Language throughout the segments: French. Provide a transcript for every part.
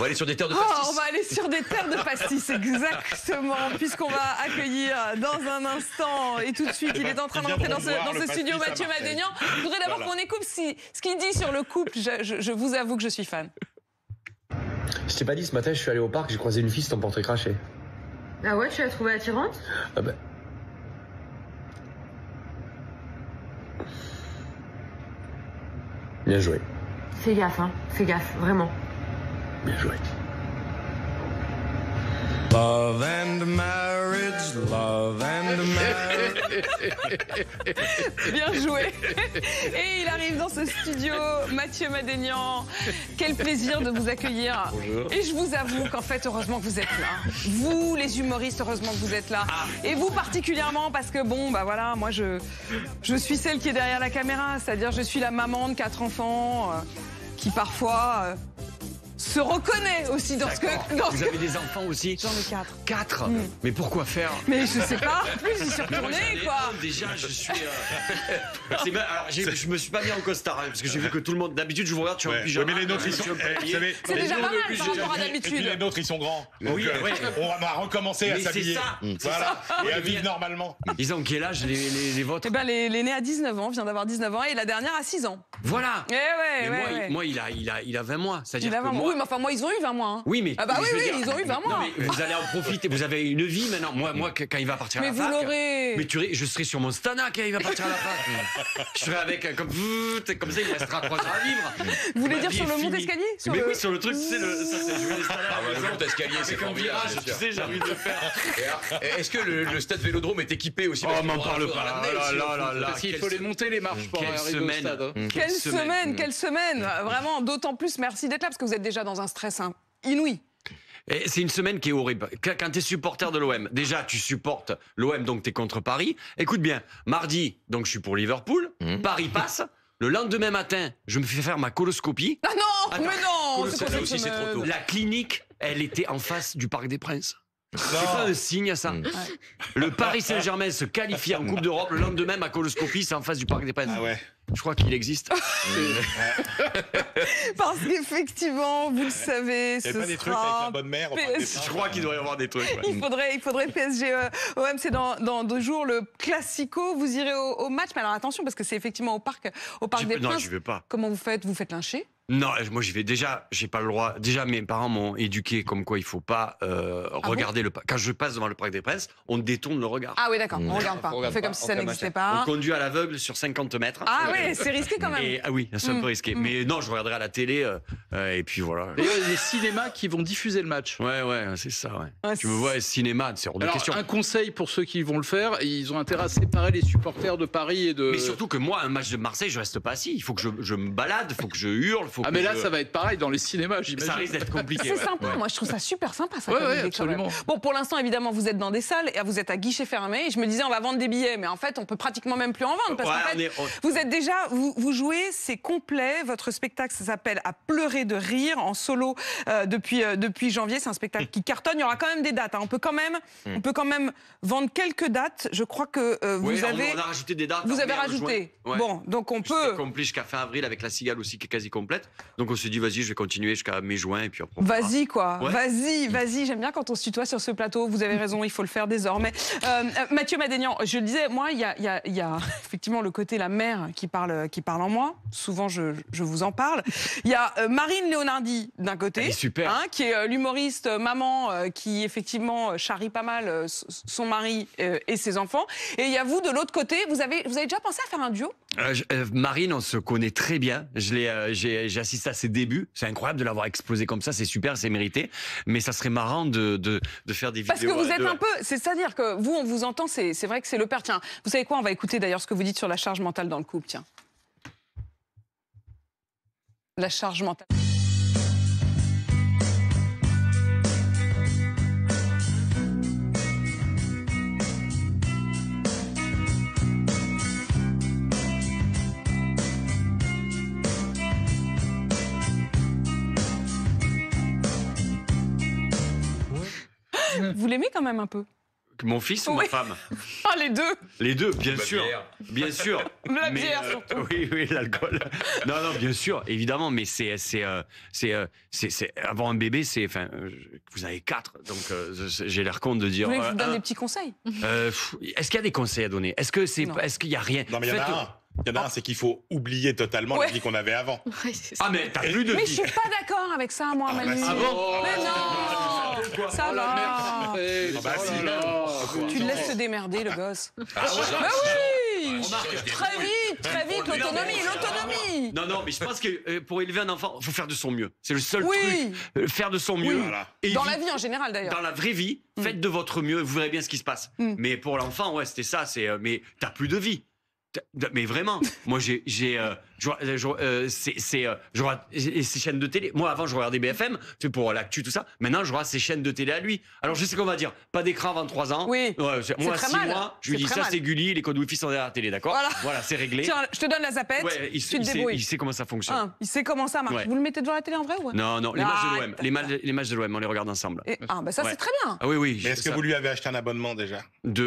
va aller sur des terres de pastis. On va aller sur des terres de pastis, exactement, puisqu'on va accueillir dans un instant, et tout de suite, il est en train de rentrer dans ce studio, Mathieu Madénian. Je voudrais d'abord qu'on écoute ce qu'il dit sur le couple. Je vous avoue que je suis fan. Je t'ai pas dit, ce matin, je suis allé au parc, j'ai croisé une fille, c'est ton portrait craché. Ah ouais, tu l'as trouvée attirante? Ah ben... Bien joué. Fais gaffe, vraiment. Bien joué. Love and marriage, love and marriage. Bien joué. Et il arrive dans ce studio, Mathieu Madénian. Quel plaisir de vous accueillir. Bonjour. Et je vous avoue qu'en fait, heureusement que vous êtes là. Vous, les humoristes, heureusement que vous êtes là. Et vous particulièrement, parce que bon, bah voilà, moi je suis celle qui est derrière la caméra. C'est-à-dire, je suis la maman de 4 enfants qui parfois... se reconnaît aussi dans ce que... Vous avez des enfants aussi? J'en ai 4. 4 Mais pourquoi faire? Mais je sais pas, en plus j'y suis retournée, quoi. Déjà, je suis... Alors, je me suis pas mis en costard, hein, parce que j'ai vu que tout le monde... D'habitude, je vous regarde, tu es en pyjama. Mais les nôtres, ils sont... C'est déjà pas mal par rapport à Et puis d'habitude. les nôtres, ils sont grands. Donc, Oui, ouais. on va recommencer à Mais c'est s'habiller. ça. Voilà. Et à vivre normalement. Ils ont quel âge, les vôtres? Eh ben, l'aîné à 19 ans, vient d'avoir 19 ans, et la dernière à 6 ans. Voilà. Eh ouais, Moi, il a 20 mois. C'est-à-dire Il a que 20 mois. moi... Oui, mais enfin, moi, ils ont eu 20 mois. Hein. Oui, mais... Ah bah oui, je veux dire, ils ont eu 20 mois. Non, mais vous allez en profiter. Vous avez une vie maintenant. Moi, quand il va partir à la Mais fac... vous l'aurez. Mais je serai sur mon stana quand il va partir à la fac. Je serai avec comme ça, il me restera 3 ans à vivre. Vous voulez Ma dire vie sur est le finie. monte-escalier Oui, sur le truc, tu sais, ça c'est je vais l'installer à la maison. Le monte-escalier, c'est Avec un formidable, virage, bien tu sûr. sais, j'ai envie de le faire. Est-ce que le stade Vélodrome est équipé aussi? Oh, m'en parle pas. Parce qu'il faut les monter, les marches, pour Quelle arriver au semaine. stade. hein. Quelle semaine. Vraiment, d'autant plus merci d'être là, parce que vous êtes déjà dans un stress inouï. Et c'est une semaine qui est horrible. Quand tu es supporter de l'OM, déjà tu supportes l'OM, donc tu es contre Paris. Écoute bien, mardi, donc je suis pour Liverpool. Paris passe. Le lendemain matin, je me fais faire ma coloscopie. Ah non, Attends, mais non, c'est ça pas cette aussi, c'est trop semaine. tôt. La clinique, elle était en face du Parc des Princes. C'est pas un signe, ça. Le Paris Saint-Germain se qualifie en Coupe d'Europe. Le lendemain, ma coloscopie, c'est en face du Parc des Princes. Ah ouais. Je crois qu'il existe. Parce qu'effectivement, vous le savez, Il n'y ce a pas des trucs avec sera... la bonne mère. Je crois qu'il doit y avoir des trucs. Ouais. Il faudrait PSG OM, c'est dans 2 jours le Classico. Vous irez au match, mais alors attention parce que c'est effectivement au parc des Non, Princes. j'y vais pas. Comment vous faites? Vous faites lyncher? Non, moi j'y vais déjà, j'ai pas le droit. Déjà, mes parents m'ont éduqué comme quoi il faut pas regarder quand je passe devant le Parc des Princes, on détourne le regard. Ah oui, d'accord, on regarde pas. On fait comme si ça n'existait pas. On conduit à l'aveugle sur 50 mètres. Ah oui, c'est risqué quand même. Ah oui, c'est un peu risqué. Mais non, je regarderai à la télé et puis voilà. Et il y a des cinémas qui vont diffuser le match. Ouais, c'est ça. Ouais. Ouais, Tu me vois, cinéma, c'est hors de Alors, question. un conseil pour ceux qui vont le faire, ils ont intérêt à séparer les supporters de Paris et de... Mais surtout que moi, un match de Marseille, je reste pas assis. Il faut que je me balade, il faut que je hurle. Ah mais là, ça va être pareil dans les cinémas, Ça j'imagine. risque d'être compliqué. C'est ouais. sympa, Ouais. moi je trouve ça super sympa ça. Ouais, comme ouais, idée, quand même. absolument. Bon, pour l'instant évidemment vous êtes dans des salles et vous êtes à guichet fermé et je me disais on va vendre des billets, mais en fait on peut pratiquement même plus en vendre parce qu'en fait vous êtes déjà, vous jouez, c'est complet, votre spectacle ça s'appelle À pleurer de rire en solo depuis janvier, c'est un spectacle qui cartonne, il y aura quand même des dates, hein. On peut quand même vendre quelques dates, je crois que vous avez... On a rajouté des dates. Vous avez en rajouté. juin. Ouais. Bon, donc on C'était peut... complet jusqu'à fin avril avec la Cigale aussi qui est quasi complète. Donc on s'est dit vas-y, je vais continuer jusqu'à mai-juin et puis après. on verra. Vas-y quoi, Ouais. vas-y, j'aime bien quand on se tutoie sur ce plateau, vous avez raison, il faut le faire désormais. Mathieu Madénian, je le disais, moi il y a effectivement le côté la mère qui parle en moi, souvent je vous en parle. Il y a Marine Léonardi d'un côté, Elle est super. Hein, qui est l'humoriste maman qui effectivement charrie pas mal son mari et ses enfants. Et il y a vous de l'autre côté, vous avez déjà pensé à faire un duo? Marine, on se connaît très bien. J'ai assisté à ses débuts. C'est incroyable de l'avoir explosé comme ça. C'est super, c'est mérité. Mais ça serait marrant de faire des vidéos. Parce que vous êtes un peu, c'est-à-dire que vous, on vous entend, c'est vrai que c'est le père. Tiens, vous savez quoi? On va écouter d'ailleurs ce que vous dites sur la charge mentale dans le couple. Tiens, la charge mentale. Vous l'aimez quand même un peu? Mon fils ou ma femme? Ah, les deux. Les deux, bien sûr. Bien sûr. La bière, surtout. Oui, l'alcool. Non, bien sûr, évidemment, mais c'est avoir un bébé, c'est, enfin, vous avez 4, donc j'ai l'air con de dire. Vous voulez que je vous donne des petits conseils? Est-ce qu'il y a des conseils à donner? Est-ce qu'il y a rien? Non, mais il y en a un. Il y en a un, c'est qu'il faut oublier totalement la vie qu'on avait avant. Ah, mais t'as plus de vie. Mais je suis pas d'accord avec ça, moi, Manu. Ah bon? Mais non. Ça va. Tu le laisses se démerder, le gosse. Ah oui. Très vite, l'autonomie. Non, mais je pense que pour élever un enfant, il faut faire de son mieux. C'est le seul truc. Faire de son mieux. Voilà. Et Dans la vie en général, d'ailleurs. Dans la vraie vie, faites de votre mieux, vous verrez bien ce qui se passe. Mais pour l'enfant, ouais, c'était ça. Mais t'as plus de vie. Mais vraiment, moi j'ai ces chaînes de télé. Moi avant je regardais BFM, c'est pour l'actu tout ça. Maintenant je regarde ces chaînes de télé à lui. Alors je sais qu'on va dire pas d'écran avant 3 ans. Oui. Ouais, moi 6 mois, je lui dis ça c'est Gulli, les codes Wi-Fi sont derrière la télé, d'accord? Voilà, c'est réglé. Tiens, je te donne la zapette. Ouais, tu te débrouilles. il sait comment ça fonctionne. Il sait comment ça marche. Ouais. Vous le mettez devant la télé en vrai ou ouais? Non, les matchs de l'OM, les matchs de l'OM, on les regarde ensemble. Ça c'est très bien. Ah oui. Mais est-ce que vous lui avez acheté un abonnement déjà?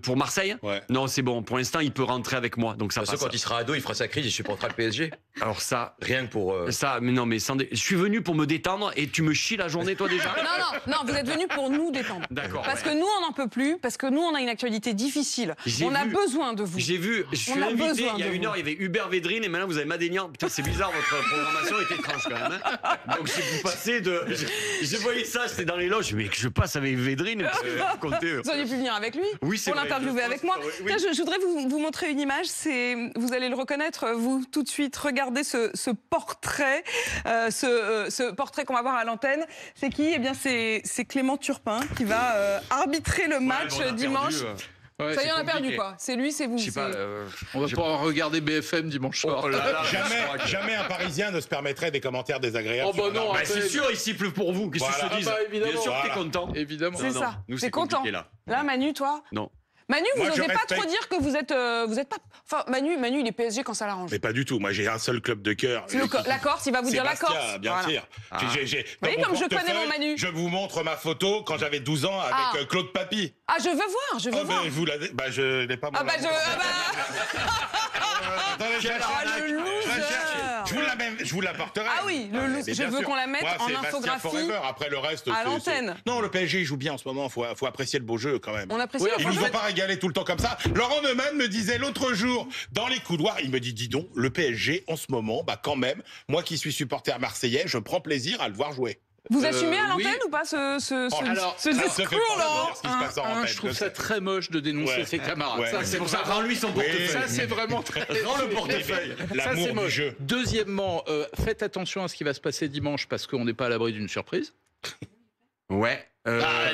Pour Marseille? Ouais. Non, c'est bon. Pour l'instant, il peut rentrer avec moi, donc ça passe. Quand il sera ado, il fera sa crise, il supportera le PSG. Alors ça, rien que pour. Ça, mais non, mais je suis venu pour me détendre et tu me chies la journée, toi déjà. Non, vous êtes venu pour nous détendre. D'accord. Parce que nous, on n'en peut plus, parce que nous, on a une actualité difficile. On a besoin de vous. J'ai vu, je suis invité, il y a 1 heure, il y avait Hubert Védrine et maintenant vous avez Madénian. Putain, c'est bizarre, votre programmation est étrange quand même. Hein. Donc vous passez de. Je voyais ça, j'étais dans les loges, mais que je passe avec Védrine. Vous auriez pu venir avec lui pour l'interviewer avec moi. Oui. Je voudrais vous montrer une image, vous allez le reconnaître, vous, tout de suite. Regardez ce portrait, ce portrait qu'on va voir à l'antenne. C'est qui? Eh bien, c'est Clément Turpin qui va arbitrer le match dimanche. Ça y est, on a perdu quoi. C'est lui, c'est vous. Je sais pas. On va pouvoir regarder BFM dimanche soir. Jamais un Parisien ne se permettrait des commentaires désagréables. Oh bah non, c'est sûr, il siffle pour vous. Qu'est-ce que je te dis? Bien sûr que t'es content. Évidemment. C'est ça. Nous, c'est content. Là, Manu, toi? Non. Manu, vous Moi, n'osez pas trop dire que vous êtes pas. Enfin, Manu, il est PSG quand ça l'arrange. Mais pas du tout. Moi, j'ai un seul club de cœur. La Corse, il va vous dire la Corse. Bien sûr. Vous voyez comme je connais mon Manu. Je vous montre ma photo quand j'avais 12 ans avec Claude Papy. Ah, je veux voir, je veux voir. Je n'ai pas mon le loser. Je vous l'apporterai. Ah oui, le loser. Je veux qu'on la mette en infographie. Après le reste, à l'antenne. Non, le PSG joue bien en ce moment. Faut apprécier le beau jeu quand même. On apprécie. Ils nous ont pas régalé tout le temps comme ça. Laurent Neumann me disait l'autre jour dans les couloirs, il me dit dis donc, le PSG en ce moment, quand même, moi qui suis supporter marseillais, je prends plaisir à le voir jouer. Vous assumez à l'antenne ou pas ce discours-là? Je trouve ça très moche de dénoncer ses camarades. Ça, c'est pour ça, rends-lui son portefeuille. Ça, c'est vraiment très. Rends le portefeuille. L'amour du jeu. Deuxièmement, faites attention à ce qui va se passer dimanche parce qu'on n'est pas à l'abri d'une surprise. Ouais.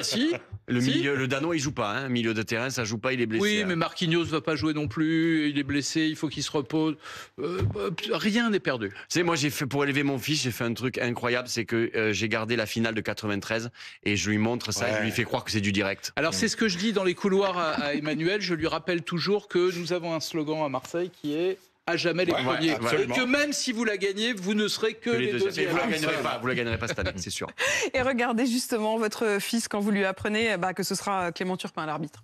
Si. Le Danois, il joue pas. Hein. Milieu de terrain, ça joue pas, il est blessé. Oui, mais Marquinhos va pas jouer non plus. Il est blessé, il faut qu'il se repose. Rien n'est perdu. Tu sais, moi, pour élever mon fils, j'ai fait un truc incroyable, c'est que j'ai gardé la finale de 93 et je lui montre ça, et je lui fais croire que c'est du direct. Alors, c'est ce que je dis dans les couloirs à Emmanuel. Je lui rappelle toujours que nous avons un slogan à Marseille qui est à jamais les premiers. Et que même si vous la gagnez, vous ne serez que les deuxièmes. Vous la gagnerez pas cette année, c'est sûr. Et regardez justement votre fils quand vous lui apprenez que ce sera Clément Turpin l'arbitre.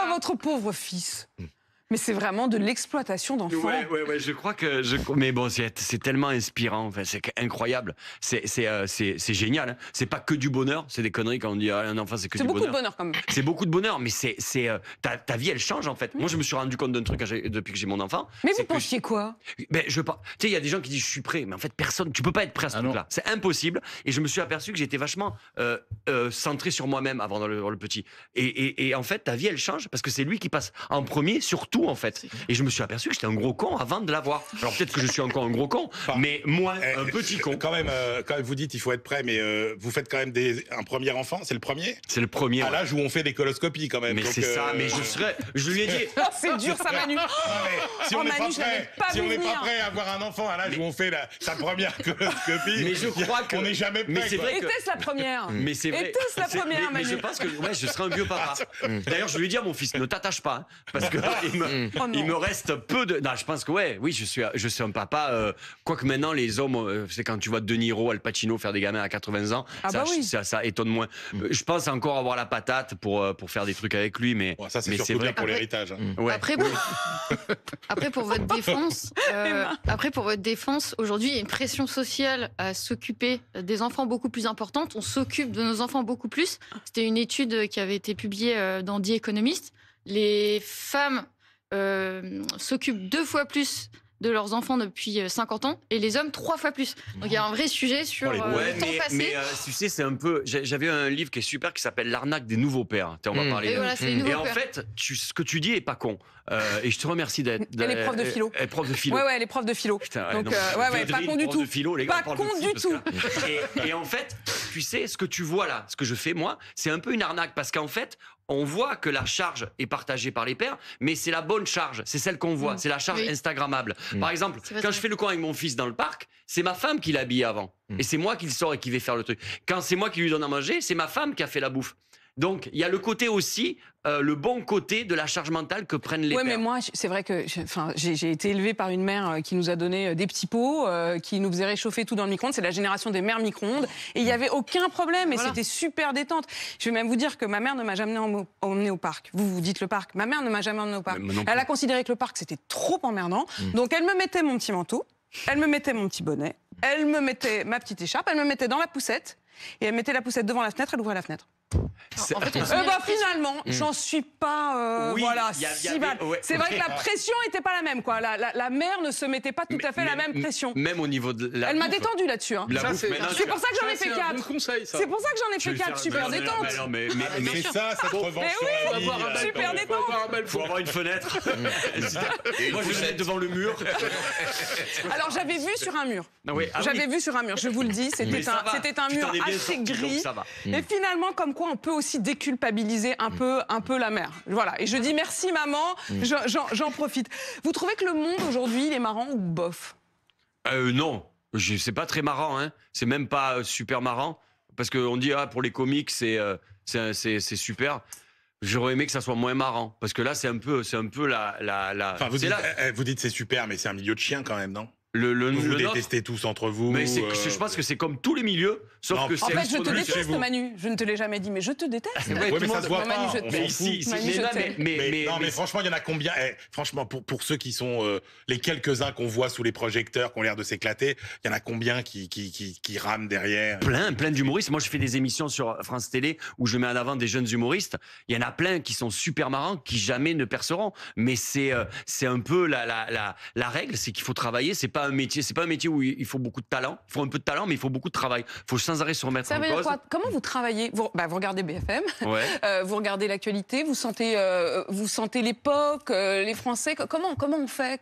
Votre pauvre fils. Mais c'est vraiment de l'exploitation d'enfants. Ouais, je crois que... Mais bon, c'est tellement inspirant, enfin, c'est incroyable. C'est génial. Hein. C'est pas que du bonheur, c'est des conneries quand on dit un enfant, c'est que du bonheur. C'est beaucoup de bonheur quand même. C'est beaucoup de bonheur, mais ta vie, elle change en fait. Moi, je me suis rendu compte d'un truc depuis que j'ai mon enfant. Mais vous pensiez quoi? Tu sais, il y a des gens qui disent je suis prêt, mais en fait, tu peux pas être prêt à ce truc-là. C'est impossible. Et je me suis aperçu que j'étais vachement centré sur moi-même avant dans le petit. Et en fait, ta vie, elle change parce que c'est lui qui passe en premier sur tout. En fait. Et je me suis aperçu que j'étais un gros con avant de l'avoir. Alors peut-être que je suis encore un gros con, mais moins un petit con. Quand même, vous dites il faut être prêt, mais vous faites quand même un premier enfant, c'est le premier? C'est le premier. À l'âge où on fait des coloscopies quand même. Mais c'est ça, mais je lui ai dit. C'est dur ça, Manu. Si on n'est pas prêt à avoir un enfant à l'âge où on fait sa première coloscopie, mais je crois qu'on n'est jamais prêt. Était-ce la première? Mais c'est vrai. Était-ce la première, Manu? Mais je pense que je serai un vieux papa. D'ailleurs, je lui ai dit à mon fils, ne t'attache pas, parce que Il me reste peu de... Non, je pense que oui, je suis un papa. Quoique maintenant, les hommes, c'est quand tu vois De Niro, Al Pacino faire des gamins à 80 ans, ça étonne moins. Je pense encore avoir la patate pour faire des trucs avec lui, mais... Ça, c'est surtout bien pour l'héritage. Ouais. Après, pour votre défense, aujourd'hui, il y a une pression sociale à s'occuper des enfants beaucoup plus importante. On s'occupe de nos enfants beaucoup plus. C'était une étude qui avait été publiée dans The Economist. Les femmes s'occupent 2 fois plus de leurs enfants depuis 50 ans et les hommes 3 fois plus. Donc il y a un vrai sujet sur le temps passé. Mais tu sais, c'est un peu... J'avais un livre qui est super qui s'appelle L'arnaque des nouveaux pères. On va parler. Et en fait, ce que tu dis est pas con. Et je te remercie d'être... Elle est prof de philo. Elle est prof de philo. Ouais, elle est prof de philo. Putain, donc, pas con du tout. Pas con du tout. Et en fait, tu sais, ce que tu vois là, ce que je fais moi, c'est un peu une arnaque parce qu'en fait, on voit que la charge est partagée par les pères, mais c'est la bonne charge, c'est celle qu'on voit, c'est la charge instagrammable. Par exemple, quand je fais le coin avec mon fils dans le parc, c'est ma femme qui l'habille avant. Et c'est moi qui le sors et qui vais faire le truc. Quand c'est moi qui lui donne à manger, c'est ma femme qui a fait la bouffe. Donc, il y a le côté aussi, le bon côté de la charge mentale que prennent les pères. Oui, mais moi, c'est vrai que j'ai été élevée par une mère qui nous a donné des petits pots, qui nous faisait réchauffer tout dans le micro-ondes. C'est la génération des mères micro-ondes. Et il n'y avait aucun problème. Et c'était super détente. Je vais même vous dire que ma mère ne m'a jamais emmenée au parc. Vous dites le parc. Ma mère ne m'a jamais emmenée au parc. Elle a considéré que le parc, c'était trop emmerdant. Donc, elle me mettait mon petit manteau. Elle me mettait mon petit bonnet. Elle me mettait ma petite écharpe. Elle me mettait dans la poussette. Et elle mettait la poussette devant la fenêtre. Elle ouvrait la fenêtre. En fait, finalement, j'en suis pas si mal. C'est vrai que la pression n'était pas la même, quoi. La mère ne se mettait pas tout à fait la même pression. Même au niveau de la Elle m'a détendu là-dessus. C'est pour ça que j'en ai fait 4. C'est pour ça que j'en ai fait 4 super détente. Mais ça te revanche sur la vie. Super détente. Faut avoir une fenêtre. Moi, je vais devant le mur. Alors, j'avais vu sur un mur. J'avais vu sur un mur, je vous le dis. C'était un mur assez gris. Et finalement, comme quoi on peut aussi déculpabiliser un peu la mère. Voilà. Et je dis merci maman, j'en profite. Vous trouvez que le monde aujourd'hui, il est marrant ou bof ? Non, c'est pas très marrant. Hein. C'est même pas super marrant. Parce qu'on dit, pour les comiques, c'est super. J'aurais aimé que ça soit moins marrant. Parce que là, c'est un peu la... Enfin, vous dites c'est super, mais c'est un milieu de chiens quand même, non ? Vous détestez tous entre vous. Mais je pense que c'est comme tous les milieux, sauf que c'est... En fait, je te déteste, Manu. Je ne te l'ai jamais dit, mais je te déteste. Mais ça se voit pas. Mais franchement, il y en a combien ? Franchement, pour ceux qui sont les quelques-uns qu'on voit sous les projecteurs, qui ont l'air de s'éclater, il y en a combien qui rament derrière ? Plein d'humoristes. Moi, je fais des émissions sur France Télé où je mets en avant des jeunes humoristes. Il y en a plein qui sont super marrants, qui jamais ne perceront. Mais c'est un peu la règle, c'est qu'il faut travailler. C'est pas un métier où il faut beaucoup de talent. Il faut un peu de talent, mais il faut beaucoup de travail. Il faut sans arrêt se remettre en cause. Ça veut dire quoi ? Comment vous travaillez ? Vous regardez BFM, vous regardez l'actualité, vous sentez l'époque, les Français. Comment on fait ?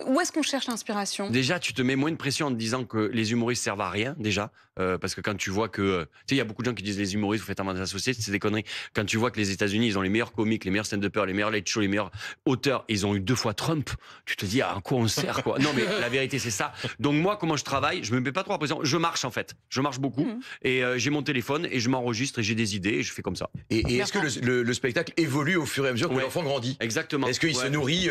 Où est-ce qu'on cherche l'inspiration ? Déjà, tu te mets moins de pression en te disant que les humoristes servent à rien, déjà. Parce que quand tu vois que... Tu sais, il y a beaucoup de gens qui disent les humoristes, vous faites un mandat associé, c'est des conneries. Quand tu vois que les États-Unis, ils ont les meilleurs comiques, les meilleurs stand-uppers, les meilleurs late show, les meilleurs auteurs, ils ont eu 2 fois Trump, tu te dis, à quoi on sert, quoi ? Non, mais la vérité, c'est ça. Donc moi, comment je travaille ? Je me mets pas trop à pression. Je marche, en fait. Je marche beaucoup. Et j'ai mon téléphone et je m'enregistre et j'ai des idées et je fais comme ça. Et est-ce que le spectacle évolue au fur et à mesure que l'enfant grandit ? Exactement. Est-ce qu'il se nourrit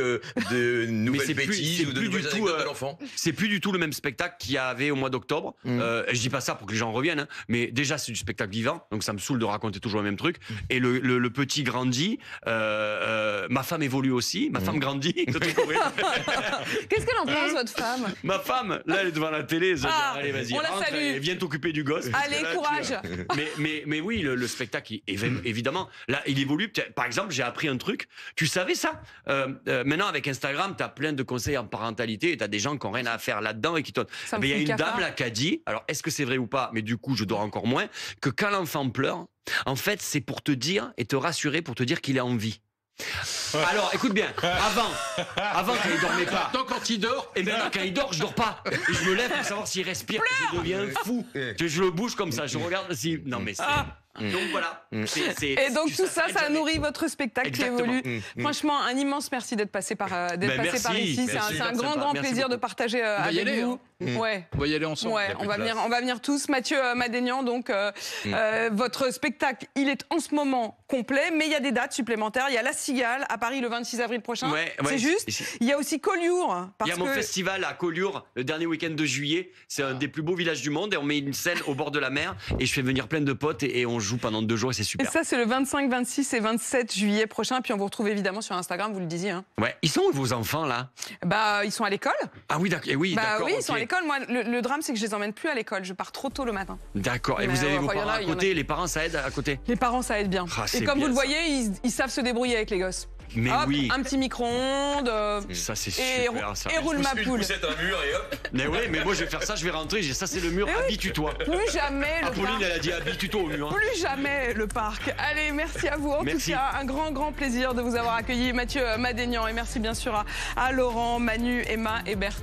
de nouvelles bêtises ou de nouvelles anecdotes de l'enfant ? C'est plus du tout le même spectacle qu'il y avait au mois d'octobre. Je dis pas ça pour que les gens reviennent, hein, mais déjà c'est du spectacle vivant, donc ça me saoule de raconter toujours le même truc. Et le petit grandit, ma femme évolue aussi, ma femme grandit. Qu'est-ce qu'elle en pense, votre femme ? Ma femme, là elle est devant la télé, allez vas-y, on la rentre, salue. viens t'occuper du gosse. Allez, courage. Mais oui, le spectacle, évidemment, là il évolue. Par exemple, j'ai appris un truc, tu savais ça ? Maintenant avec Instagram, t'as plein de conseils en parentalité et t'as des gens qui n'ont rien à faire là-dedans et qui t'ont... Mais il y a une dame là qui a dit, alors est-ce que c'est vrai ou pas, mais du coup je dors encore moins, que quand l'enfant pleure, en fait c'est pour te dire et te rassurer, pour te dire qu'il est en vie. Alors écoute bien, avant quand il dormait pas, quand il dort, et maintenant quand il dort, je dors pas. Et je me lève pour savoir s'il respire, je deviens fou. Je le bouge comme ça, je regarde si... Non mais c'est... Donc voilà. Et donc tout ça, ça nourrit votre spectacle qui évolue. Franchement, un immense merci d'être passé par ici. C'est un grand plaisir de partager avec vous. Ouais. On va y aller ensemble. Ouais, on va venir tous. Mathieu Madénian, donc votre spectacle, il est en ce moment complet, mais il y a des dates supplémentaires. Il y a La Cigale à Paris le 26 avril prochain. C'est juste. Il y a aussi Collioure. Il y a mon festival à Collioure le dernier week-end de juillet. C'est un des plus beaux villages du monde et on met une scène au bord de la mer et je fais venir plein de potes et on joue pendant 2 jours et c'est super. Et ça, c'est le 25, 26 et 27 juillet prochain. Puis on vous retrouve évidemment sur Instagram, vous le disiez. Hein. Ouais. Ils sont où vos enfants là? Ils sont à l'école. Ah oui, d'accord. Oui, ils sont à l'école. Moi, le drame, c'est que je les emmène plus à l'école. Je pars trop tôt le matin. D'accord. Et vous avez vos parents à côté. Les parents, ça aide à côté? Les parents, ça aide bien. Et comme vous le voyez, ils savent se débrouiller avec les gosses. Mais hop, oui. Un petit micro-ondes. Ça, c'est super, ça. Et roule ma poule. C'est un mur et hop. Mais oui, mais moi, je vais faire ça, je vais rentrer. Ça, c'est le mur. Habitue-toi. Plus jamais le Pauline, parc. elle a dit habitue-toi au mur. Plus jamais le parc. Allez, merci à vous. En tout cas, un grand plaisir de vous avoir accueilli, Mathieu Madénian. Et merci bien sûr à Laurent, Manu, Emma et Bertrand.